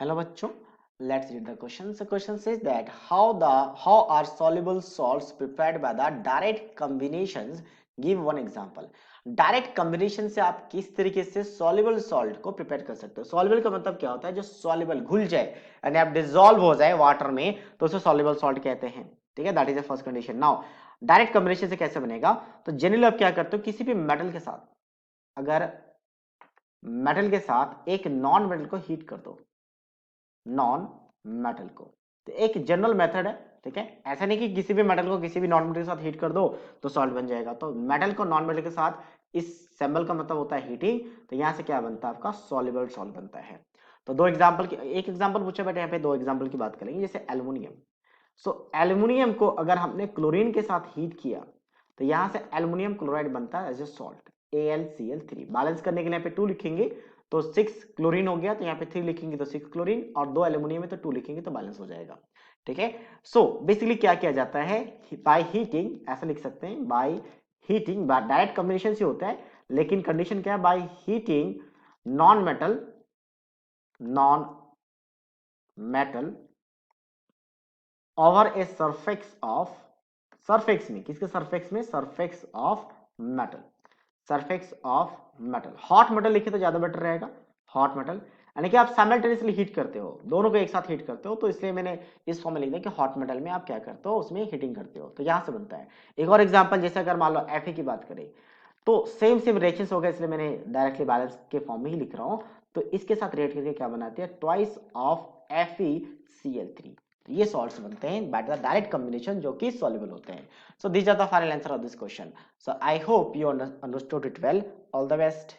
Hello बच्चों, let's read the question. The question says that how are soluble salts prepared by the direct combinations? Give one example. Direct combination से आप किस तरीके से soluble salt को prepare कर सकते हो। सॉल्युबल का मतलब क्या होता है? जो सॉल्युबल घुल जाए यानी आप डिसॉल्व हो जाए वाटर में तो उसे सॉल्युबल सॉल्ट कहते हैं। ठीक है, that is the first condition. Now direct combination से कैसे बनेगा? तो जनरली आप क्या करते हो, किसी भी मेटल के साथ, अगर मेटल के साथ एक नॉन मेटल को हीट कर दो, नॉन मेटल को, तो एक जनरल मेथड है। ठीक है, ऐसा नहीं कि किसी भी मेटल को किसी भी नॉन मेटल के साथ हीट कर दो तो सॉल्ट बन जाएगा। तो मेटल को नॉन मेटल के साथ, इस सिंबल का मतलब होता है हीटिंग, तो यहां से क्या बनता है आपका सॉल्युबल सॉल्ट बनता है। तो दो एग्जांपल की, एक एग्जांपल पूछा बेटा, यहाँ पे दो एग्जांपल की बात करेंगे। जैसे एल्युमिनियम, सो एल्युमिनियम को अगर हमने क्लोरीन के साथ हीट किया तो यहां से एल्युमिनियम क्लोराइड बनता है as a salt, AlCl3। Balance करने के लिए यहाँ पे 2 लिखेंगे तो 6 क्लोरीन हो गया, तो यहाँ पे 3 लिखेंगे तो 6 क्लोरीन, और 2 एल्युमिनियम है तो 2 लिखेंगे तो बैलेंस हो जाएगा। ठीक है, सो बेसिकली क्या किया जाता है, बाय हीटिंग, ऐसा लिख सकते हैं बाय हीटिंग। डायरेक्ट कॉम्बिनेशन से होता है, लेकिन कंडीशन क्या है? By heating non metal over A surface of, surface में, किसके सरफेक्स में? Surface of metal, surface of metal. Hot metal लिखे तो ज्यादा बेटर रहेगा, हॉट मेटल, यानी कि आप साइमल्टेनियसली हीट करते हो, दोनों को एक साथ हीट करते हो, तो इसलिए मैंने इस फॉर्म में लिख दिया कि हॉट मेटल में आप क्या करते हो, उसमें हीटिंग करते हो, तो यहां से बनता है। एक और एग्जांपल, जैसे अगर मान लो Fe की बात करें तो सेम रिएक्शंस हो गए, इसलिए मैंने डायरेक्टली बैलेंस के फॉर्म में ही लिख रहा हूं। तो इसके साथ रिएक्ट करके क्या बनाती है? Twice of FeCl3। ये सॉल्ट्स बनते हैं बाय द डायरेक्ट कॉम्बिनेशन, जो कि सॉल्युबल होते हैं। So these are the final answer of this question. So I hope you understood it well. All the best.